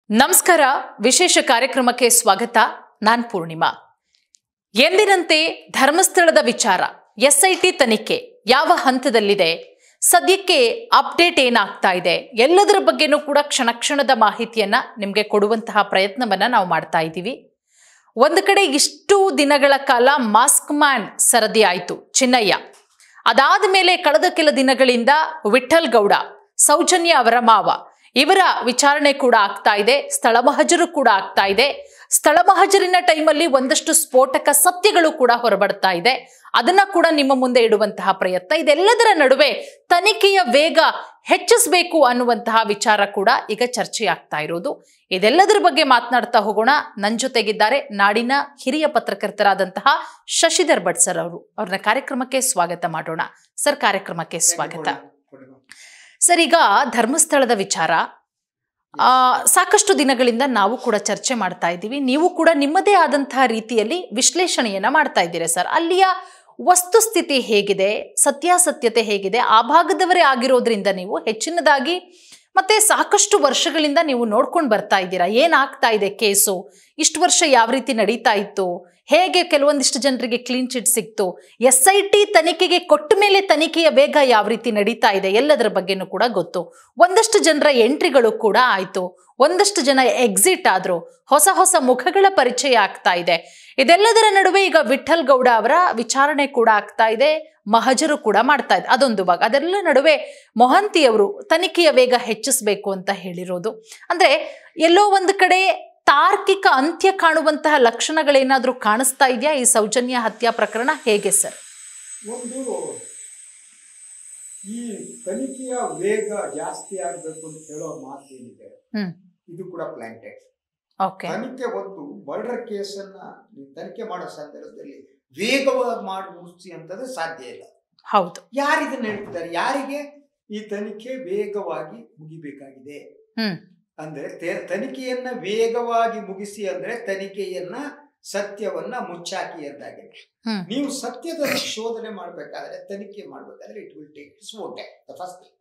ನಮಸ್ಕಾರ. ವಿಶೇಷ ಕಾರ್ಯಕ್ರಮಕ್ಕೆ ಸ್ವಾಗತ. ನಾನು ಪೂರ್ಣಿಮಾ. ಎಂದಿನಂತೆ ಧರ್ಮಸ್ಥಳದ ವಿಚಾರ ಎಸ್ಐಟಿ ತನಿಖೆ ಯಾವ ಹಂತದಲ್ಲಿದೆ, ಸದ್ಯಕ್ಕೆ ಅಪ್ಡೇಟ್ ಏನಾಗ್ತಾ ಇದೆ, ಎಲ್ಲದರ ಬಗ್ಗೆನೂ ಕೂಡ ಕ್ಷಣ ಕ್ಷಣದ ಮಾಹಿತಿಯನ್ನ ನಿಮಗೆ ಕೊಡುವಂತಹ ಪ್ರಯತ್ನವನ್ನ ನಾವು ಮಾಡ್ತಾ ಇದ್ದೀವಿ. ಒಂದು ಕಡೆ ಇಷ್ಟು ದಿನಗಳ ಕಾಲ ಮಾಸ್ಕ್ ಮ್ಯಾನ್ ಸರದಿ ಆಯಿತು ಚಿನ್ನಯ್ಯ. ಅದಾದ ಮೇಲೆ ಕಳೆದ ಕೆಲ ದಿನಗಳಿಂದ ವಿಠಲ್ ಗೌಡ, ಸೌಜನ್ಯ ಅವರ ಮಾವ, ಇವರ ವಿಚಾರಣೆ ಕೂಡ ಆಗ್ತಾ ಇದೆ. ಸ್ಥಳ ಮಹಜರು ಕೂಡ ಆಗ್ತಾ ಇದೆ. ಸ್ಥಳ ಮಹಜರಿನ ಟೈಮಲ್ಲಿ ಒಂದಷ್ಟು ಸ್ಫೋಟಕ ಸತ್ಯಗಳು ಕೂಡ ಹೊರಬಡ್ತಾ ಇದೆ. ಅದನ್ನ ಕೂಡ ನಿಮ್ಮ ಮುಂದೆ ಇಡುವಂತಹ ಪ್ರಯತ್ನ. ಇದೆಲ್ಲದರ ನಡುವೆ ತನಿಖೆಯ ವೇಗ ಹೆಚ್ಚಿಸಬೇಕು ಅನ್ನುವಂತಹ ವಿಚಾರ ಕೂಡ ಈಗ ಚರ್ಚೆ ಆಗ್ತಾ ಇರೋದು. ಇದೆಲ್ಲದರ ಬಗ್ಗೆ ಮಾತನಾಡ್ತಾ ಹೋಗೋಣ. ನನ್ನ ಜೊತೆಗಿದ್ದಾರೆ ನಾಡಿನ ಹಿರಿಯ ಪತ್ರಕರ್ತರಾದಂತಹ ಶಶಿಧರ್ ಭಟ್ ಸರ್ ಅವರು. ಅವ್ರನ್ನ ಕಾರ್ಯಕ್ರಮಕ್ಕೆ ಸ್ವಾಗತ ಮಾಡೋಣ. ಸರ್, ಕಾರ್ಯಕ್ರಮಕ್ಕೆ ಸ್ವಾಗತ. ಸರ್, ಈಗ ಧರ್ಮಸ್ಥಳದ ವಿಚಾರ ಸಾಕಷ್ಟು ದಿನಗಳಿಂದ ನಾವು ಕೂಡ ಚರ್ಚೆ ಮಾಡ್ತಾ ಇದ್ದೀವಿ. ನೀವು ಕೂಡ ನಿಮ್ಮದೇ ಆದಂತಹ ರೀತಿಯಲ್ಲಿ ವಿಶ್ಲೇಷಣೆಯನ್ನ ಮಾಡ್ತಾ ಇದ್ದೀರಾ ಸರ್. ಅಲ್ಲಿಯ ವಸ್ತುಸ್ಥಿತಿ ಹೇಗಿದೆ, ಸತ್ಯಾಸತ್ಯತೆ ಹೇಗಿದೆ, ಆ ಭಾಗದವರೇ ಆಗಿರೋದ್ರಿಂದ ನೀವು ಹೆಚ್ಚಿನದಾಗಿ ಮತ್ತೆ ಸಾಕಷ್ಟು ವರ್ಷಗಳಿಂದ ನೀವು ನೋಡ್ಕೊಂಡು ಬರ್ತಾ ಇದ್ದೀರಾ. ಏನಾಗ್ತಾ ಇದೆ ಕೇಸು, ಇಷ್ಟು ವರ್ಷ ಯಾವ ರೀತಿ ನಡೀತಾ ಇತ್ತು, ಹೇಗೆ ಕೆಲವೊಂದಿಷ್ಟು ಜನರಿಗೆ ಕ್ಲೀನ್ ಚಿಟ್ ಸಿಕ್ತು, SIT ತನಿಖೆಗೆ ಕೊಟ್ಟ ಮೇಲೆ ತನಿಖೆಯ ವೇಗ ಯಾವ ರೀತಿ ನಡೀತಾ ಇದೆ, ಎಲ್ಲದರ ಬಗ್ಗೆನೂ ಕೂಡ ಗೊತ್ತು. ಒಂದಷ್ಟು ಜನರ ಎಂಟ್ರಿಗಳು ಕೂಡ ಆಯ್ತು, ಒಂದಷ್ಟು ಜನ ಎಕ್ಸಿಟ್ ಆದ್ರು, ಹೊಸ ಹೊಸ ಮುಖಗಳ ಪರಿಚಯ ಆಗ್ತಾ ಇದೆ. ಇದೆಲ್ಲದರ ನಡುವೆ ಈಗ ವಿಠಲ್ ಗೌಡ ಅವರ ವಿಚಾರಣೆ ಕೂಡ ಆಗ್ತಾ ಇದೆ, ಮಹಜರು ಕೂಡ ಮಾಡ್ತಾ ಇದೆ. ಅದೊಂದು ಭಾಗ. ಅದೆಲ್ಲ ನಡುವೆ ಮೊಹಂತಿ ಅವರು ತನಿಖೆಯ ವೇಗ ಹೆಚ್ಚಿಸಬೇಕು ಅಂತ ಹೇಳಿರೋದು. ಅಂದ್ರೆ ಎಲ್ಲೋ ಒಂದು ಕಡೆ ತಾರ್ಕಿಕ ಅಂತ್ಯ ಕಾಣುವಂತಹ ಲಕ್ಷಣಗಳೇನಾದ್ರೂ ಕಾಣಿಸ್ತಾ ಇದೆಯಾ ಈ ಸೌಜನ್ಯ ಹತ್ಯಾ ಪ್ರಕರಣ? ಹೇಗೆ ಸರ್? ಒಂದು ಈ ತನಿಖೆಯ ವೇಗ ಜಾಸ್ತಿ ಆಗಬೇಕು ಅಂತ ಹೇಳೋ ಮಾತು ಏನಿದೆ, ಇದು ಕೂಡ ಪ್ಲಾಂಟೆಡ್. ತನಿಖೆ ಒಂದು ಮರ್ಡರ್ ಕೇಸನ್ನ ನೀವು ತನಿಖೆ ಮಾಡೋ ಸಂದರ್ಭದಲ್ಲಿ ವೇಗವಾಗಿ ಮಾಡಿ ಮುಗಿಸಿ ಅಂತಂದ್ರೆ ಸಾಧ್ಯ ಇಲ್ಲ. ಹೌದು. ಯಾರಿದನ್ನ ಹೇಳ್ತಿದ್ದಾರೆ? ಯಾರಿಗೆ ಈ ತನಿಖೆ ವೇಗವಾಗಿ ಮುಗಿಬೇಕಾಗಿದೆ ಅಂದ್ರೆ ತನಿಖೆಯನ್ನ ವೇಗವಾಗಿ ಮುಗಿಸಿ ಅಂದ್ರೆ ತನಿಖೆಯನ್ನ ಸತ್ಯವನ್ನ ಮುಚ್ಚಾಕಿ ಅಂತಾಗಿದೆ. ನೀವು ಸತ್ಯದ ಶೋಧನೆ ಮಾಡ್ಬೇಕಾದ್ರೆ, ತನಿಖೆ ಮಾಡ್ಬೇಕಾದ್ರೆ it will take the first thing.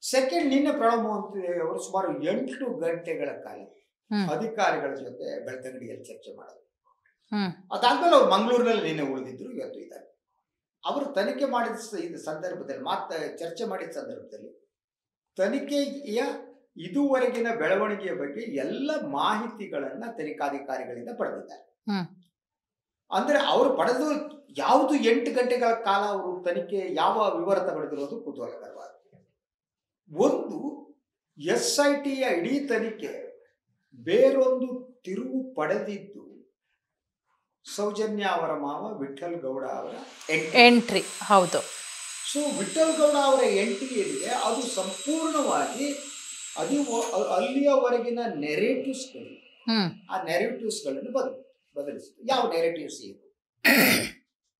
Second, ನಿನ್ನೆ ಪ್ರಣವ್ ಮೋಹಂತಿ ಅವರು ಸುಮಾರು 8 ಗಂಟೆಗಳ ಕಾಲ ಅಧಿಕಾರಿಗಳ ಜೊತೆ ಬೆಳ್ತಂಗಡಿಯಲ್ಲಿ ಚರ್ಚೆ ಮಾಡೋದು. ಅದಾದ್ಮೇಲೆ ಅವ್ರು ಮಂಗಳೂರಿನಲ್ಲಿ ನಿನ್ನೆ ಉಳಿದಿದ್ರು, ಇವತ್ತು ಇದ್ದಾರೆ. ಅವರು ತನಿಖೆ ಮಾಡಿದ ಸಂದರ್ಭದಲ್ಲಿ ಚರ್ಚೆ ಮಾಡಿದ ಸಂದರ್ಭದಲ್ಲಿ ತನಿಖೆಯ ಇದುವರೆಗಿನ ಬೆಳವಣಿಗೆಯ ಬಗ್ಗೆ ಎಲ್ಲ ಮಾಹಿತಿಗಳನ್ನ ತನಿಖಾಧಿಕಾರಿಗಳಿಂದ ಪಡೆದಿದ್ದಾರೆ. ಅಂದ್ರೆ ಅವರು ಪಡೆದು ಯಾವುದು 8 ಗಂಟೆಗಳ ಕಾಲ ಅವರು ತನಿಖೆ ಯಾವ ವಿವರ ತಗೊಂಡಿರೋದು ಕುತೂಹಲಕರವಾದ. ಒಂದು, SITಯ ಇಡೀ ತನಿಖೆ ಬೇರೊಂದು ತಿರುವು ಪಡೆದಿದ್ದು ಸೌಜನ್ಯ ಅವರ ಮಾವ ವಿಠಲ್ ಗೌಡ ಅವರ ಎಂಟ್ರಿ. ಹೌದು. ಸೊ ವಿಠಲ್ ಗೌಡ ಅವರ ಎಂಟ್ರಿ ಏನಿದೆ ಅದು ಸಂಪೂರ್ಣವಾಗಿ ಅಲ್ಲಿಯವರೆಗಿನ ನೆರೇಟಿವ್ಸ್ಗಳು, ಆ ನೆರೇಟಿವ್ಸ್ಗಳನ್ನು ಬದಲಿಸಿತು. ಯಾವ ನೆರೇಟಿವ್ಸ್ ಇದು?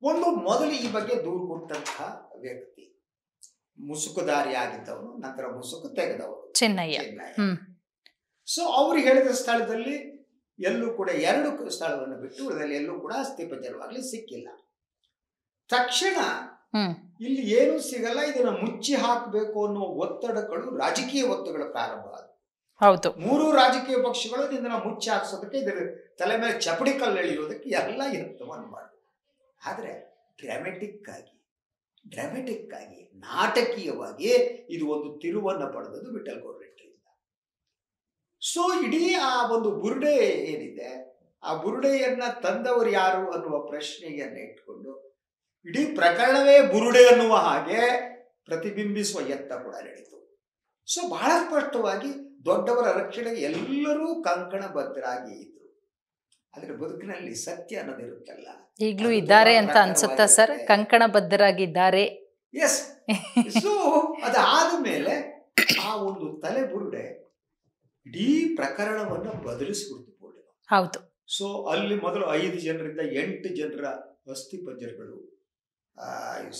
ಒಂದು, ಮೊದಲು ಈ ಬಗ್ಗೆ ದೂರು ಕೊಟ್ಟಂತಹ ವ್ಯಕ್ತಿ ಮುಸುಕುದಾರಿ ಆಗಿದ್ದವನು, ನಂತರ ಮುಸುಕು ತೆಗೆದವರು ಚಿನ್ನಯ್ಯ. ಸೊ ಅವರು ಹೇಳಿದ ಸ್ಥಳದಲ್ಲಿ ಎಲ್ಲೂ ಕೂಡ 2 ಸ್ಥಳವನ್ನು ಬಿಟ್ಟು ಉಳಿದಲ್ಲಿ ಎಲ್ಲೂ ಕೂಡ ಅಸ್ಥಿಪಂಜರವಾಗ್ಲಿ ಸಿಕ್ಕಿಲ್ಲ. ತಕ್ಷಣ ಇಲ್ಲಿ ಏನೂ ಸಿಗಲ್ಲ, ಇದನ್ನ ಮುಚ್ಚಿ ಹಾಕಬೇಕು ಅನ್ನೋ ಒತ್ತಡಗಳು, ರಾಜಕೀಯ ಒತ್ತಡಗಳು ಪ್ರಾರಂಭ ಆದವು. ಹೌದು. 3 ರಾಜಕೀಯ ಪಕ್ಷಗಳು ಇದನ್ನ ಮುಚ್ಚಿ ಹಾಕ್ಸೋದಕ್ಕೆ, ಇದರ ತಲೆ ಮೇಲೆ ಚಪಡಿ ಕಲ್ಲು ಎಳೆಯೋದಕ್ಕೆ ಎಲ್ಲ ಯತ್ನವನ್ನು ಮಾಡಿದ್ರು. ಆದ್ರೆ ಡ್ರಾಮೆಟಿಕ್ ಆಗಿ ನಾಟಕೀಯವಾಗಿ ಇದು ಒಂದು ತಿರುವನ್ನು ಪಡೆದದ್ದು ವಿಠಲ್ ಗೌಡ ಎಂಟ್ರಿಯಿಂದ. ಸೊ ಇಡೀ ಆ ಒಂದು ಬುರುಡೆ ಏನಿದೆ, ಆ ಬುರುಡೆಯನ್ನ ತಂದವರು ಯಾರು ಅನ್ನುವ ಪ್ರಶ್ನೆಯನ್ನ ಇಟ್ಕೊಂಡು ಇಡೀ ಪ್ರಕರಣವೇ ಬುರುಡೆ ಅನ್ನುವ ಹಾಗೆ ಪ್ರತಿಬಿಂಬಿಸುವ ಯತ್ನ ಕೂಡ ನಡೆಯಿತು. ಸೊ ಬಹಳ ಸ್ಪಷ್ಟವಾಗಿ ದೊಡ್ಡವರ ರಕ್ಷಣೆಗೆ ಎಲ್ಲರೂ ಕಂಕಣಬದ್ಧರಾಗಿ ಇದ್ರು. ಆದ್ರೆ ಬದುಕಿನಲ್ಲಿ ಸತ್ಯ ಅನ್ನೋದಿರುತ್ತಲ್ಲ, ಈಗಲೂ ಇದ್ದಾರೆ ಅಂತ ಅನ್ಸುತ್ತಾ ಸರ್? ಕಂಕಣಬದ್ಧರಾಗಿದ್ದಾರೆ. ಎಸ್. ಸೊ ಅದಾದ ಮೇಲೆ ಆ ಒಂದು ತಲೆ ಬುರುಡೆ ಇಡೀ ಪ್ರಕರಣವನ್ನು ಬದಲಿಸಿಬಿಡ್ತು. ಹೌದು. ಸೊ ಅಲ್ಲಿ ಮೊದಲು 5 ಜನರಿಂದ 8 ಜನರ ಅಸ್ಥಿ ಪಂಜರಗಳು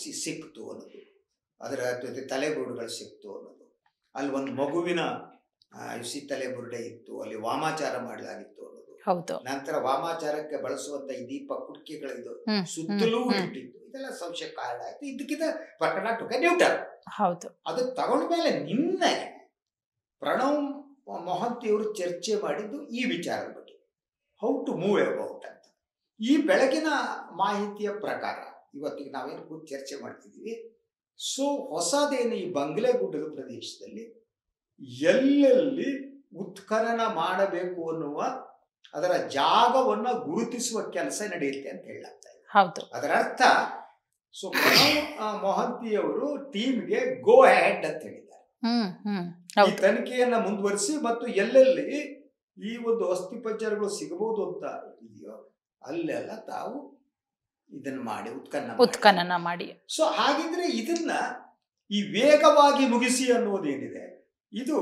ಸಿಕ್ತು ಅನ್ನೋದು, ಅದರ ಜೊತೆ ತಲೆಬುರುಡುಗಳು ಸಿಕ್ತು ಅನ್ನೋದು. ಅಲ್ಲಿ ಒಂದು ಮಗುವಿನ ತಲೆಬುರುಡೆ ಇತ್ತು, ಅಲ್ಲಿ ವಾಮಾಚಾರ ಮಾಡಲಾಗಿತ್ತು ಅನ್ನೋದು. ಹೌದು. ನಂತರ ವಾಮಾಚಾರಕ್ಕೆ ಬಳಸುವಂತ ಈ ದೀಪ ಕುಡ್ಕಿಗಳಿದ್ದು ಸುತ್ತಲೂ ಇಟ್ಟಿತ್ತು. ಇದೆಲ್ಲ ಸಂಶಯ ಕಾರಣ ಆಯ್ತು. ಇದಕ್ಕಿಂತ ಪ್ರಕರಣ ಟುಕ ನ್ಯೂಟನ್. ಹೌದು. ಅದು ತಗೊಂಡ ಮೇಲೆ ನಿನ್ನೆ ಪ್ರಣವ್ ಮೊಹಂತಿಯವರು ಚರ್ಚೆ ಮಾಡಿದ್ದು ಈ ವಿಚಾರದ ಬಗ್ಗೆ, ಹೌ ಟು ಮೂವ್ ಅಬೌಟ್ ಅಂತ. ಈ ಬೆಳಗಿನ ಮಾಹಿತಿಯ ಪ್ರಕಾರ ಇವತ್ತಿಗೆ ನಾವೇನು ಕೂತು ಚರ್ಚೆ ಮಾಡ್ತಿದ್ದೀವಿ, ಸೊ ಹೊಸದೇನು ಈ ಬಂಗ್ಲೆಗುಡ್ಡದ ಪ್ರದೇಶದಲ್ಲಿ ಎಲ್ಲೆಲ್ಲಿ ಉತ್ಖನನ ಮಾಡಬೇಕು ಅನ್ನುವ ಅದರ ಜಾಗವನ್ನು ಗುರುತಿಸುವ ಕೆಲಸ ನಡೆಯುತ್ತೆ ಅಂತ ಹೇಳಲಾಗ್ತಾ ಇದೆ. ಹೌದು, ಅದರ ಅರ್ಥ ಸೊ ಪ್ರಣವ್ ಮೊಹಂತಿಯವರು ಟೀಮ್ಗೆ ಗೋ ಅಹೆಡ್ ಅಂತ ಹೇಳಿದ್ದಾರೆ. ಈ ತನಿಖೆಯನ್ನ ಮುಂದುವರಿಸಿ ಮತ್ತು ಎಲ್ಲೆಲ್ಲಿ ಈ ಒಂದು ಅಸ್ಥಿಪಂಜರಗಳು ಸಿಗಬಹುದು ಅಂತ ಇದೆಯೋ ಅಲ್ಲೆಲ್ಲ ತಾವು ಇದನ್ನ ಮಾಡಿ ಉತ್ಖನನ ಮಾಡಿ. ಸೊ ಹಾಗಿದ್ರೆ ಇದನ್ನ ಈ ವೇಗವಾಗಿ ಮುಗಿಸಿ ಅನ್ನೋದೇನಿದೆ ಇದು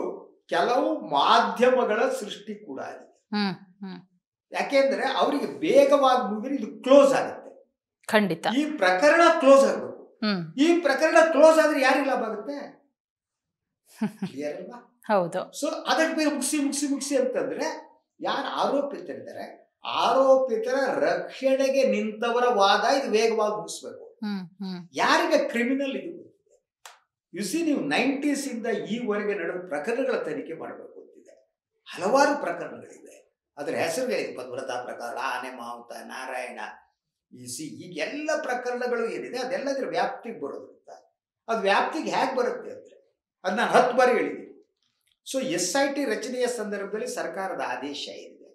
ಕೆಲವು ಮಾಧ್ಯಮಗಳ ಸೃಷ್ಟಿ ಕೂಡ ಆಗಿದೆ. ಯಾಕೆಂದ್ರೆ ಅವರಿಗೆ ಬೇಗವಾಗಿ ಮುಗಿದ್ರೆ ಇದು ಕ್ಲೋಸ್ ಆಗುತ್ತೆ. ಖಂಡಿತ ಈ ಪ್ರಕರಣ ಕ್ಲೋಸ್ ಆಗಬೇಕು. ಈ ಪ್ರಕರಣ ಕ್ಲೋಸ್ ಆದ್ರೆ ಯಾರಿಗೆ ಲಾಭ ಆಗುತ್ತೆ? ಕ್ಲಿಯರ್ ಅಲ್ವಾ? ಹೌದು. ಸೊ ಅದಕ್ಕೆ ಬೇರೆ ಮುಗಿಸಿ ಮುಗಿಸಿ ಮುಗಿಸಿ ಅಂತಂದ್ರೆ ಯಾರು ಆರೋಪಿತರಿದ್ದಾರೆ, ಆರೋಪಿತರ ರಕ್ಷಣೆಗೆ ನಿಂತವರ ವಾದ ಇದು ವೇಗವಾಗಿ ಮುಗಿಸ್ಬೇಕು. ಯಾರಿಗೆ ಕ್ರಿಮಿನಲ್ ಇದು ಗೊತ್ತಿದೆ? ಯುಸಿ ನೀವು 90s ಇಂದ ಈವರೆಗೆ ನಡೆದ ಪ್ರಕರಣಗಳ ತನಿಖೆ ಮಾಡಬೇಕು ಅಂತಿದೆ. ಹಲವಾರು ಪ್ರಕರಣಗಳಿವೆ, ಅದರ ಹೆಸರುಗಳಿದೆ. ಪದ್ಮವ್ರತ ಪ್ರಕರಣ, ಆನೆ ಮಾವುತ, ನಾರಾಯಣ, ಈ ಎಲ್ಲ ಪ್ರಕರಣಗಳು ಏನಿದೆ ಅದೆಲ್ಲದರ ವ್ಯಾಪ್ತಿಗೆ ಬರೋದ್ರಿಂದ ಅದು ವ್ಯಾಪ್ತಿಗೆ ಹೇಗೆ ಬರುತ್ತೆ ಅಂದ್ರೆ ಅದು ನಾನು 10 ಬಾರಿ ಹೇಳಿದ್ದೀನಿ. ಸೊ SIT ರಚನೆಯ ಸಂದರ್ಭದಲ್ಲಿ ಸರ್ಕಾರದ ಆದೇಶ ಏನಿದೆ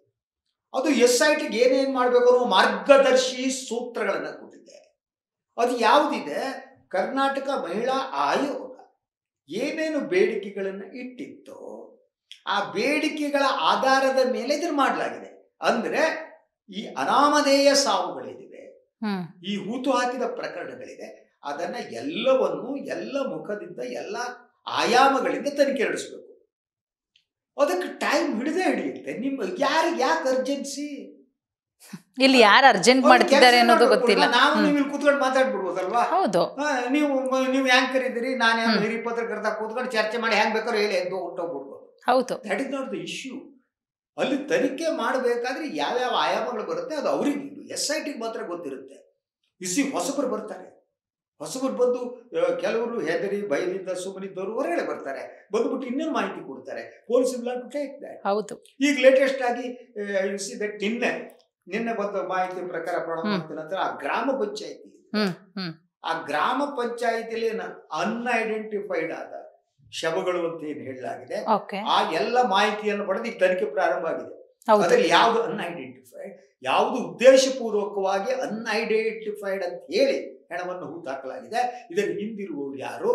ಅದು SITಗೆ ಏನೇನು ಮಾಡಬೇಕು ಅನ್ನೋ ಮಾರ್ಗದರ್ಶಿ ಸೂತ್ರಗಳನ್ನು ಕೊಟ್ಟಿದೆ. ಅದು ಯಾವುದಿದೆ? ಕರ್ನಾಟಕ ಮಹಿಳಾ ಆಯೋಗ ಏನೇನು ಬೇಡಿಕೆಗಳನ್ನು ಇಟ್ಟಿತ್ತೋ ಆ ಬೇಡಿಕೆಗಳ ಆಧಾರದ ಮೇಲೆ ಇದನ್ನು ಮಾಡಲಾಗಿದೆ. ಅಂದ್ರೆ ಈ ಅನಾಮಧೇಯ ಸಾವುಗಳಿವೆ, ಈ ಹೂತು ಹಾಕಿದ ಪ್ರಕರಣಗಳಿದೆ, ಅದನ್ನ ಎಲ್ಲವನ್ನು ಎಲ್ಲ ಮುಖದಿಂದ ಎಲ್ಲ ಆಯಾಮಗಳಿಂದ ತನಿಖೆ ನಡೆಸಬೇಕು. ಅದಕ್ಕೆ ಟೈಮ್ ಹಿಡಿಯುತ್ತೆ. ಯಾಕೆ ಅರ್ಜೆನ್ಸಿ? ಇಲ್ಲಿ ಯಾರು ಅರ್ಜೆಂಟ್ ಮಾಡ್ತಿದ್ದಾರೆ ಅನ್ನೋದು ಗೊತ್ತಿಲ್ಲ. ನಾವು ನೀವು ಇಲ್ಲಿ ಕೂತ್ಕೊಂಡು ಮಾತಾಡ್ಬಿಡ್ಬೋದಲ್ವಾ? ಹೌದು. ನೀವು ಆಂಕರ್ ಇದ್ದೀರಿ, ನಾನು ಹಿರಿಯ ಪತ್ರಕರ್ತ ಕೂತ್ಕೊಂಡು ಚರ್ಚೆ ಮಾಡಿ ಹೆಂಗ್ ಬೇಕಾದ್ರೂ ಹೇಳಿ ಎದ್ದು ಹೊಟ್ಟೋಗ್ಬಿಡ್ಬೋದು. ಹೌದು. That is not the issue. ಅಲ್ಲಿ ತನಿಖೆ ಮಾಡಬೇಕಾದ್ರೆ ಯಾವ್ಯಾವ ಆಯಾಮಗಳು ಬರುತ್ತೆ ಅದು ಅವ್ರಿಗೆ SITಗೆ ಮಾತ್ರ ಗೊತ್ತಿರುತ್ತೆ. ಹೊಸಬರು ಬರ್ತಾರೆ, ಹೊಸಬರು ಬಂದು ಕೆಲವರು ಹೆದರಿ ಭಯದಿಂದ ಸುಮ್ಮನಿದ್ದವರು ಹೊರಗಡೆ ಬರ್ತಾರೆ, ಬಂದ್ಬಿಟ್ಟು ಇನ್ನೇನು ಮಾಹಿತಿ ಕೊಡ್ತಾರೆ. ಪೊಲೀಸ್ ಹೌದು. ಈಗ ಲೇಟೆಸ್ಟ್ ಆಗಿ ನಿನ್ನೆ ಬಂದ ಮಾಹಿತಿ ಪ್ರಕಾರ ನಂತರ ಆ ಗ್ರಾಮ ಪಂಚಾಯಿತಿ, ಆ ಗ್ರಾಮ ಪಂಚಾಯಿತಿಯಲ್ಲಿ ಅನ್ಐಡೆಂಟಿಫೈಡ್ ಆದ ಶವಗಳು ಅಂತ ಏನು ಹೇಳಲಾಗಿದೆ, ಆ ಎಲ್ಲ ಮಾಹಿತಿಯನ್ನು ಪಡೆದು ಈಗ ತನಿಖೆ ಪ್ರಾರಂಭ ಆಗಿದೆ. ಅದರಲ್ಲಿ ಯಾವುದು ಅನ್ಐಡೆಂಟಿಫೈಡ್, ಯಾವುದು ಉದ್ದೇಶಪೂರ್ವಕವಾಗಿ ಅನ್ಐಡೆಂಟಿಫೈಡ್ ಅಂತ ಹೇಳಿ ಹೆಣವನ್ನು ಹೂತಾಕಲಾಗಿದೆ, ಇದನ್ನು ಹಿಂದಿರುವವರು ಯಾರು,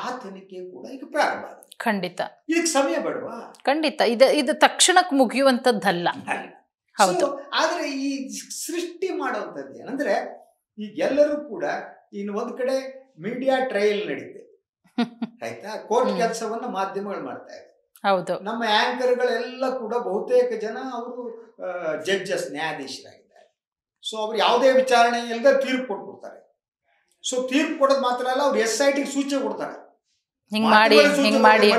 ಆ ತನಿಖೆ ಕೂಡ ಈಗ ಪ್ರಾರಂಭ ಆಗಿದೆ. ಖಂಡಿತ ಇದಕ್ಕೆ ಸಮಯ ಬೇಡವಾ? ಖಂಡಿತ ಇದು ತಕ್ಷಣಕ್ಕೆ ಮುಗಿಯುವಂತದ್ದಲ್ಲ. ಹೌದು. ಆದ್ರೆ ಈ ಸೃಷ್ಟಿ ಮಾಡುವಂಥದ್ದು ಏನಂದ್ರೆ ಈಗ ಎಲ್ಲರೂ ಕೂಡ ಇನ್ನು ಒಂದ್ ಕಡೆ ಮೀಡಿಯಾ ಟ್ರಯಲ್ ನಡೀತೆ, ಆಯ್ತಾ, ಕೋರ್ಟ್ ಕೆಲಸವನ್ನ ಮಾಧ್ಯಮಗಳು ಮಾಡ್ತಾ ಇದ್ದಾರೆ. ಹೌದು. ನಮ್ಮ ಆಂಕರ್ಗಳೆಲ್ಲ ಕೂಡ ಬಹುತೇಕ ಜನ ಅವರು ಜಡ್ಜಸ್, ನ್ಯಾಯಾಧೀಶರಾಗಿದ್ದಾರೆ. ಸೊ ಅವ್ರು ಯಾವುದೇ ವಿಚಾರಣೆ ಇಲ್ಲದೆ ತೀರ್ಪು ಕೊಟ್ಬಿಡ್ತಾರೆ. ಸೊ ತೀರ್ಪು ಕೊಡೋದು ಮಾತ್ರ ಅಲ್ಲ, ಅವ್ರು SITಗೆ ಸೂಚನೆ ಕೊಡ್ತಾರೆ, ಹಿಂಗ್ ಮಾಡಿ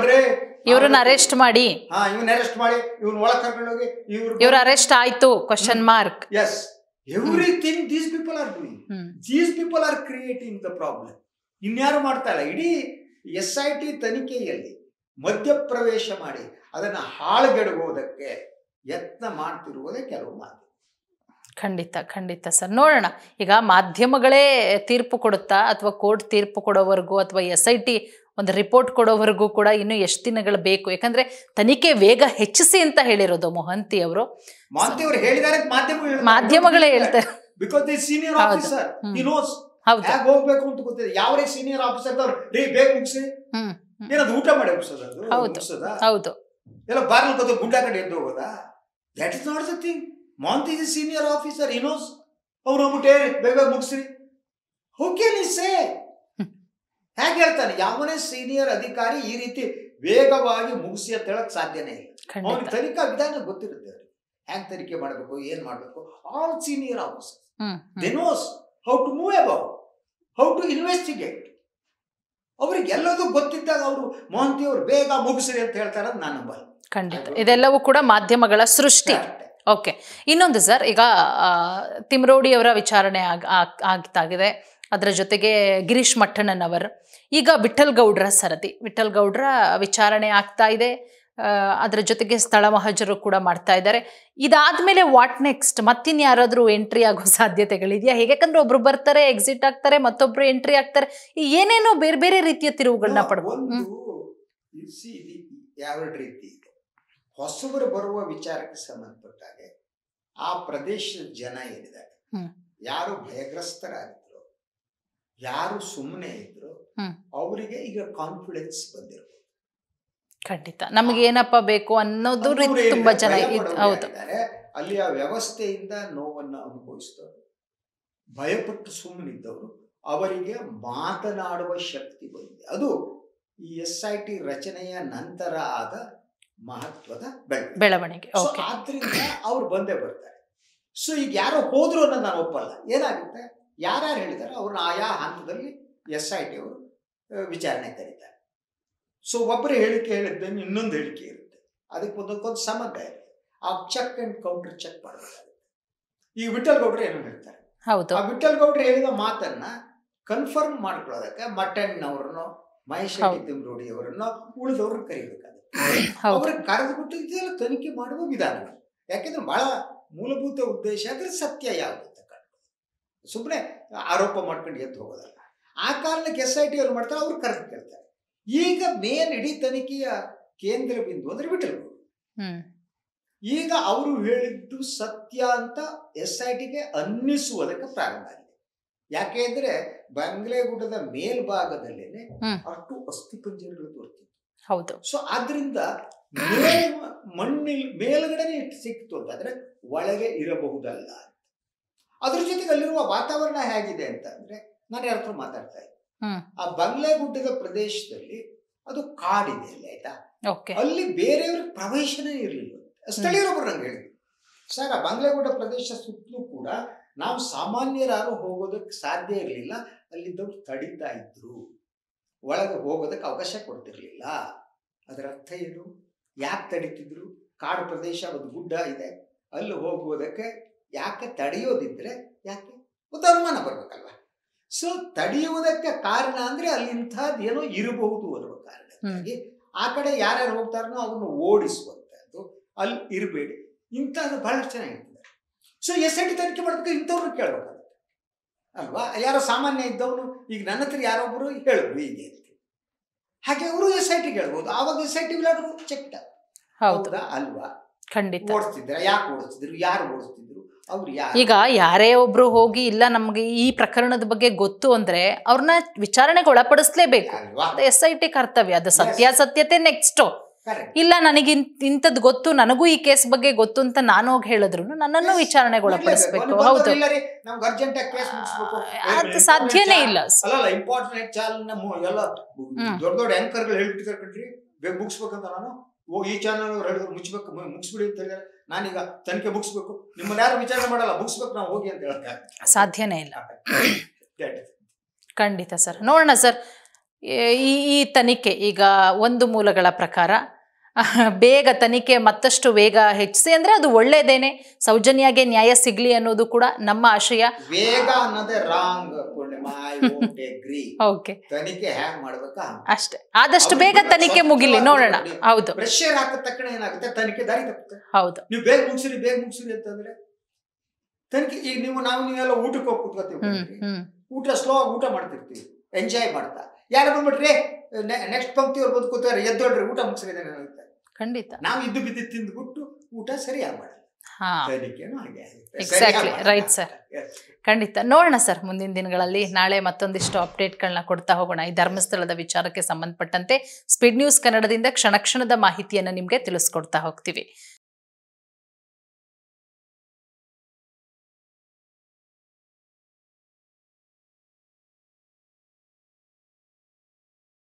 ಇವ್ರನ್ನ ಅರೆಸ್ಟ್ ಮಾಡಿ, ಇವನ್ ಅರೆಸ್ಟ್ ಮಾಡಿ, ಇವನ್ ಒಳಗೆ ಕರ್ಕೊಂಡೋಗಿ ಇವ್ರ ಅರೆಸ್ಟ್ ಆಯ್ತು question mark. Yes, everything these people are doing. These people are creating the problem. ಇನ್ಯಾರು ಮಾಡ್ತಾ ಇಲ್ಲ. ಇಡೀ SIT ತನಿಖೆಯಲ್ಲಿ ಮಧ್ಯಪ್ರವೇಶ ಮಾಡಿ ಅದನ್ನ ಹಾಳುಗೆಡಗೋದಕ್ಕೆ ಯತ್ನ ಮಾಡ್ತಿರುವುದೇ ಕೆಲವು ಮಾತು. ಖಂಡಿತ ಖಂಡಿತ ಸರ್. ನೋಡೋಣ, ಈಗ ಮಾಧ್ಯಮಗಳೇ ತೀರ್ಪು ಕೊಡುತ್ತಾ ಅಥವಾ ಕೋರ್ಟ್ ತೀರ್ಪು ಕೊಡೋವರೆಗೂ ಅಥವಾ SIT ಒಂದು ರಿಪೋರ್ಟ್ ಕೊಡೋವರೆಗೂ ಕೂಡ ಇನ್ನೂ ಎಷ್ಟು ದಿನಗಳು ಬೇಕು? ಯಾಕಂದ್ರೆ ತನಿಖೆ ವೇಗ ಹೆಚ್ಚಿಸಿ ಅಂತ ಹೇಳಿರೋದು ಮೊಹಂತಿ ಅವರು. ಮಾಧ್ಯಮಗಳೇ ಹೇಳ್ತಾರೆ. ಹೋಗ್ಬೇಕು ಅಂತ ಗೊತ್ತಿದೆ. ಯಾವ ಸೀನಿಯರ್ ಆಫೀಸರ್ ಬೇಗ ಮುಗಿಸಿ ಏನದು ಊಟ ಮಾಡಿ ಹೌದು ಎಲ್ಲ ಬಾರ್ಲ್ ಗೊತ್ತ ಗುಡ್ಡ ಕಡೆ ಎದ್ದು ಹೋಗೋದಾ? That is not the thing. Mohanty is senior officer, he knows. ಅವ್ರು ಹೋಗ್ಬಿಟ್ಟೆ ಬೇಗ ಮುಗಿಸ್ರಿ. ಹೂ ಕ್ಯಾನ್ ಹಿ ಸೇ? ಹೇಗೆ ಹೇಳ್ತಾನೆ? ಯಾವನೇ ಸೀನಿಯರ್ ಅಧಿಕಾರಿ ಈ ರೀತಿ ವೇಗವಾಗಿ ಮುಗಿಸಿ ಅಂತ ಹೇಳಕ್ ಸಾಧ್ಯನೇ ಇಲ್ಲ. ಅವ್ರಿಗೆ ತನಿಖಾ ವಿಧಾನ ಗೊತ್ತಿರುತ್ತೆ, ಹ್ಯಾಂಗ್ ತನಿಖೆ ಮಾಡಬೇಕು, ಏನ್ ಮಾಡಬೇಕು. All senior officer they knows how to move about, how to investigate. ಅವ್ರಿಗೆ ಎಲ್ಲದೂ ಗೊತ್ತಿದ್ದಾಗ ಅವರು ಮೊಹಂತಿ ಅವರು ಬೇಗ ಮುಗಿಸ್ರಿ ಅಂತ ಹೇಳ್ತಾರೆ, ನಾನು ನಂಬಲ್ಲ. ಖಂಡಿತ ಇದೆಲ್ಲವೂ ಕೂಡ ಮಾಧ್ಯಮಗಳ ಸೃಷ್ಟಿ. ಓಕೆ, ಇನ್ನೊಂದು ಸರ್, ಈಗ ತಿಮ್ರೋಡಿ ಅವರ ವಿಚಾರಣೆ ಆಗ್ತಾಗಿದೆ, ಅದರ ಜೊತೆಗೆ ಗಿರೀಶ್ ಮಠಣ್ಣನವರ್, ಈಗ ವಿಠಲ್ ಗೌಡ್ರ ಸರದಿ, ವಿಠಲ್ ಗೌಡ್ರ ವಿಚಾರಣೆ ಆಗ್ತಾ ಇದೆ. ಅದರ ಜೊತೆಗೆ ಸ್ಥಳ ಮಹಜರು ಕೂಡ ಮಾಡ್ತಾ ಇದ್ದಾರೆ. ಇದಾದ್ಮೇಲೆ ವಾಟ್ ನೆಕ್ಸ್ಟ್? ಮತ್ತಿನ್ ಯಾರಾದ್ರೂ ಎಂಟ್ರಿ ಆಗೋ ಸಾಧ್ಯತೆಗಳಿದೆಯಾ? ಹೇಗೆಂದ್ರೆ ಒಬ್ರು ಬರ್ತಾರೆ, ಎಕ್ಸಿಟ್ ಆಗ್ತಾರೆ, ಮತ್ತೊಬ್ರು ಎಂಟ್ರಿ ಆಗ್ತಾರೆ, ಏನೇನೋ ಬೇರೆ ಬೇರೆ ರೀತಿಯ ತಿರುವುಗಳನ್ನ ಪಡ್ಬೋದು. ಎರಡು ರೀತಿ ಇದೆ. ಹೊಸಬರು ಬರುವ ವಿಚಾರಕ್ಕೆ ಸಂಬಂಧಪಟ್ಟಾಗೆ ಆ ಪ್ರದೇಶದ ಜನ ಏನಿದ್ದಾರೆ, ಯಾರು ಭಯಗ್ರಸ್ತರಾಗಿದ್ರು, ಯಾರು ಸುಮ್ಮನೆ ಇದ್ರು, ಅವರಿಗೆ ಈಗ ಕಾನ್ಫಿಡೆನ್ಸ್ ಬಂದಿರ್ಬೋದು. ಖಂಡಿತ ನಮ್ಗೆ ಏನಪ್ಪ ಬೇಕು ಅನ್ನೋದು ತುಂಬಾ ಜನ ಹೌದು. ಅಲ್ಲಿಯ ವ್ಯವಸ್ಥೆಯಿಂದ ನೋವನ್ನು ಅನುಭವಿಸಿದವರು, ಭಯಪಟ್ಟು ಸುಮ್ಮನಿದ್ದವರು, ಅವರಿಗೆ ಮಾತನಾಡುವ ಶಕ್ತಿ ಬಂದಿದೆ. ಅದು ಈ SIT ರಚನೆಯ ನಂತರ ಆದ ಮಹತ್ವದ ಬೆಳವಣಿಗೆ. ಆದ್ರಿಂದ ಅವ್ರು ಬಂದೇ ಬರ್ತಾರೆ. ಸೊ ಈಗ ಯಾರೋ ಹೋದ್ರು ಅನ್ನೋದು ನಾನು ಒಪ್ಪಲ್ಲ. ಏನಾಗುತ್ತೆ, ಯಾರ್ಯಾರು ಹೇಳಿದಾರೆ ಅವ್ರನ್ನ ಆಯಾ ಹಂತದಲ್ಲಿ SIT ಅವರು ವಿಚಾರಣೆ ಕರೀತಾರೆ. ಸೊ ಒಬ್ಬರು ಹೇಳಿಕೆ ಹೇಳಿದ್ದೇನೆ, ಇನ್ನೊಂದು ಹೇಳಿಕೆ ಇರುತ್ತೆ, ಅದಕ್ಕೆ ಒಂದಕ್ಕೊಂದು ಸಂಬಂಧ ಇರುತ್ತೆ. ಆ ಚೆಕ್ ಅಂಡ್ ಕೌಂಟರ್ ಚೆಕ್ ಮಾಡಬೇಕಾಗುತ್ತೆ. ಈಗ ವಿಠಲ್ ಗೌಡ್ರು ಏನೋ ಹೇಳ್ತಾರೆ, ಆ ವಿಠಲ್ ಗೌಡ್ರು ಹೇಳಿದ ಮಾತನ್ನ ಕನ್ಫರ್ಮ್ ಮಾಡ್ಕೊಳ್ಳೋದಕ್ಕೆ ಮಟ್ಟಣ್ಣವ್ರನ್ನೋ ಮಹೇಶ್ ತಿಮ್ರೋಡಿ ಅವರನ್ನು ಉಳಿದವ್ರನ್ನ ಕರಿಬೇಕಾಗುತ್ತೆ. ಅವ್ರಿಗೆ ಕರೆದುಬಿಟ್ಟು ಇದೆಲ್ಲ ತನಿಖೆ ಮಾಡುವ ವಿಧಾನಗಳು. ಯಾಕೆಂದ್ರೆ ಬಹಳ ಮೂಲಭೂತ ಉದ್ದೇಶ ಅಂದ್ರೆ ಸತ್ಯ ಯಾವುದು ಅಂತ ಕಾಣ್ಬೋದು, ಸುಮ್ಮನೆ ಆರೋಪ ಮಾಡ್ಕೊಂಡು ಎದ್ದು ಹೋಗೋದಲ್ಲ. ಆ ಕಾರಣಕ್ಕೆ SIT ಅವ್ರು ಮಾಡ್ತಾರೆ, ಅವ್ರು ಕರೆದು ಕೇಳ್ತಾರೆ. ಈಗ ಮೇನ್ ಇಡೀ ತನಿಖೆಯ ಕೇಂದ್ರ ಬಿಂದು ಅಂದ್ರೆ ವಿಠಲ್ ಗೌಡ್ರು. ಈಗ ಅವರು ಹೇಳಿದ್ದು ಸತ್ಯ ಅಂತ SITಗೆ ಅನ್ನಿಸುವುದಕ್ಕೆ ಪ್ರಾರಂಭ ಆಗಿದೆ. ಯಾಕೆಂದ್ರೆ ಬಂಗ್ಲೆಗುಡ್ಡದ ಮೇಲ್ಭಾಗದಲ್ಲೇನೆ ಅಷ್ಟು ಅಸ್ಥಿಪಂಜರಗಳು ತೋರ್ತಿತ್ತು. ಹೌದು. ಸೊ ಆದ್ರಿಂದ ಮಣ್ಣಿಲ್ ಮೇಲ್ಗಡೆನೆ ಇಟ್ಟು ಸಿಕ್ತು ಅಂತಂದ್ರೆ ಒಳಗೆ ಇರಬಹುದಲ್ಲ. ಅದ್ರ ಜೊತೆಗೆ ಅಲ್ಲಿರುವ ವಾತಾವರಣ ಹೇಗಿದೆ ಅಂತ ಅಂದ್ರೆ, ನಾನು ಯಾರ ಹತ್ರ ಮಾತಾಡ್ತಾ ಇದ್ದೆ, ಆ ಬಂಗ್ಲೆಗುಡ್ಡದ ಪ್ರದೇಶದಲ್ಲಿ ಅದು ಕಾಡಿದೆ ಅಲ್ಲಿ, ಆಯ್ತಾ, ಅಲ್ಲಿ ಬೇರೆಯವ್ರಿಗೆ ಪ್ರವೇಶನೇ ಇರಲಿಲ್ಲ. ಸ್ಥಳೀಯರೊಬ್ಬರು ನಂಗೆ ಹೇಳಿದ್ರು, ಸರ್ ಆ ಬಂಗ್ಲೆಗುಡ್ಡ ಪ್ರದೇಶ ಸುತ್ತಲೂ ಕೂಡ ನಾವು ಸಾಮಾನ್ಯರಾರು ಹೋಗೋದಕ್ಕೆ ಸಾಧ್ಯ ಇರಲಿಲ್ಲ, ಅಲ್ಲಿದ್ದವ್ರು ತಡಿತಾ ಇದ್ರು, ಒಳಗೆ ಹೋಗೋದಕ್ಕೆ ಅವಕಾಶ ಕೊಡ್ತಿರ್ಲಿಲ್ಲ. ಅದರ ಅರ್ಥ ಏನು, ಯಾಕೆ ತಡಿತಿದ್ರು? ಕಾಡು ಪ್ರದೇಶ, ಒಂದು ಗುಡ್ಡ ಇದೆ, ಅಲ್ಲಿ ಹೋಗುವುದಕ್ಕೆ ಯಾಕೆ ತಡೆಯೋದಿದ್ರೆ ಯಾಕೆ ಒಂದು ಅನುಮಾನ ಬರ್ಬೇಕಲ್ವ. ಸೊ ತಡೆಯುವುದಕ್ಕೆ ಕಾರಣ ಅಂದ್ರೆ ಅಲ್ಲಿ ಇಂಥದ್ದು ಏನೋ ಇರಬಹುದು ಅನ್ನುವ ಕಾರಣಕ್ಕಾಗಿ ಆ ಕಡೆ ಯಾರ್ಯಾರು ಹೋಗ್ತಾರೋ ಅವ್ರನ್ನ ಓಡಿಸುವಂಥದ್ದು, ಅಲ್ಲಿ ಇರಬೇಡಿ ಇಂಥದ್ದು ಬಹಳ ಚೆನ್ನಾಗಿರ್ತದೆ. ಸೊ SIT ತನಿಖೆ ಮಾಡ್ಬೇಕು, ಇಂಥವ್ರನ್ನ ಕೇಳ್ಬೇಕಾಗುತ್ತೆ ಅಲ್ವಾ. ಯಾರೋ ಸಾಮಾನ್ಯ ಇದ್ದವನು ಈಗ ನನ್ನ ಹತ್ರ ಯಾರೊಬ್ಬರು ಹೇಳಿದ್ರು ಹೀಗೆ ಅಂತ, ಹಾಗೆ ಅವರು SITಗೆ ಹೇಳ್ಬೋದು. ಆವಾಗ SIT ವಿಲಾದ್ರು ಚೆಕ್ ಹೌದಾ ಅಲ್ವಾ, ಖಂಡಿತ ಓಡಿಸ್ತಿದ್ರ, ಯಾಕೆ ಓಡಿಸ್ತಿದ್ರು, ಯಾರು ಓಡಿಸ್ತಿದ್ರು, ಅವ್ರು ಯಾರು. ಈಗ ಯಾರೇ ಒಬ್ರು ಹೋಗಿ ಇಲ್ಲ ನಮ್ಗೆ ಈ ಪ್ರಕರಣದ ಬಗ್ಗೆ ಗೊತ್ತು ಅಂದ್ರೆ ಅವ್ರನ್ನ ವಿಚಾರಣೆಗೆ ಒಳಪಡಿಸ್ಲೇಬೇಕು. SIT ಕರ್ತವ್ಯ, ಅದು ಸತ್ಯಾಸತ್ಯತೆ ನೆಕ್ಸ್ಟ್. ಇಲ್ಲ ನನಗೆ ಇಂಥದ್ದು ಗೊತ್ತು, ನನಗೂ ಈ ಕೇಸ್ ಬಗ್ಗೆ ಗೊತ್ತು ಅಂತ ನಾನು ಹೋಗಿ ಹೇಳಿದ್ರು ನನ್ನನ್ನು ವಿಚಾರಣೆಗೆ ಒಳಪಡಿಸ್ಬೇಕು. ಹೌದು, ಅದು ಸಾಧ್ಯನೇ ಇಲ್ಲ. ಇಂಪಾರ್ಟೆಂಟ್ ಚಾನಲ್ ಎಲ್ಲ ದೊಡ್ಡ ದೊಡ್ಡ ಆಂಕರ್ಗಳು ಹೇಳ್ಬಿಟ್ಟಿದ್ದಾರೆ ಕಣ್ರಿ, ಬೇಗ ಮುಗಿಸ್ಬೇಕಂತ. ನಾನು ಈ ಚಾನಲ್ ಅವ್ರು ಹೇಳಿದ್ರು ಮುಗಿಸ್ಬೇಕು, ಮುಗಿಸ್ಬಿಡಿ ಅಂತ ಹೇಳಿದ್ರೆ, ನಾನೀಗ ತನಿಖೆ ಮುಗಿಸ್ಬೇಕು, ನಿಮ್ಮನ್ನ ಯಾರು ವಿಚಾರಣೆ ಮಾಡಲ್ಲ, ಮುಗಿಸ್ಬೇಕು ನಾವು ಹೋಗಿ ಅಂತ ಹೇಳ್ತಾರೆ. ಸಾಧ್ಯನೇ ಇಲ್ಲ. ಖಂಡಿತ ಸರ್. ನೋಡೋಣ ಸರ್, ಈ ತನಿಖೆ ಈಗ ಒಂದು ಮೂಲಗಳ ಪ್ರಕಾರ ಬೇಗ ತನಿಖೆ ಮತ್ತಷ್ಟು ವೇಗ ಹೆಚ್ಚಿಸಿ ಅಂದ್ರೆ ಅದು ಒಳ್ಳೇದೇನೆ, ಸೌಜನ್ಯಗೆ ನ್ಯಾಯ ಸಿಗ್ಲಿ ಅನ್ನೋದು ಕೂಡ ನಮ್ಮ ಆಶಯ. ವೇಗ ಅನ್ನೋದೇ wrong Purnima, I won't agree. Okay, ತನಿಖೆ ಹೇಗೆ ಮಾಡ್ಬೇಕಾ ಅಷ್ಟೇ, ಆದಷ್ಟು ಬೇಗ ತನಿಖೆ ಮುಗಿಲಿ, ನೋಡೋಣ. ಹೌದು, ಪ್ರೆಷರ್ ಹಾಕಿದ ತಕ್ಷಣ ಏನಾಗುತ್ತೆ, ತನಿಖೆ ದಾರಿ ತಪ್ಪುತ್ತೆ. ಹೌದು, ನೀವು ಬೇಗ ಮುಗಿಸಿರಿ ಅಂತಂದ್ರೆ ತನಿಖೆ. ಈಗ ನೀವೆಲ್ಲ ಊಟಕ್ಕೆ ಹೋಗಿ ಕೂತ್ಕೊತೀವಿ, ಊಟ ಸ್ಲೋ ಆಗಿ ಊಟ ಮಾಡ್ತಿರ್ತೀವಿ, ಎಂಜಾಯ್ ಮಾಡ್ತಾ. ಯಾರು ಬಂದ್ಬಿಟ್ರಿ ನೆಕ್ಸ್ಟ್ ಪಂಕ್ತಿ ಅವ್ರು ಬಂದು ಕೂತಾರೆ, ಎದ್ದೋಡ್ರಿ ಊಟ ಮುಗಿಸಿದೆ ಅಂತ. ಖಂಡಿತ ನಾವು ಇದ್ದು ಬಿದ್ದು ತಿಂದ್ಬಿಟ್ಟು ಊಟ ಸರಿಯಾಗಿ ಮಾಡಲ್ಲ. Exactly right sir. ಖಂಡಿತ ನೋಡೋಣ ಸರ್, ಮುಂದಿನ ದಿನಗಳಲ್ಲಿ ನಾಳೆ ಮತ್ತೊಂದಿಷ್ಟು ಅಪ್ಡೇಟ್ಗಳನ್ನ ಕೊಡ್ತಾ ಹೋಗೋಣ. ಈ ಧರ್ಮಸ್ಥಳದ ವಿಚಾರಕ್ಕೆ ಸಂಬಂಧಪಟ್ಟಂತೆ ಸ್ಪೀಡ್ ನ್ಯೂಸ್ ಕನ್ನಡದಿಂದ ಕ್ಷಣ ಕ್ಷಣದ ಮಾಹಿತಿಯನ್ನು ನಿಮಗೆ ತಿಳಿಸ್ಕೊಡ್ತಾ ಹೋಗ್ತೀವಿ.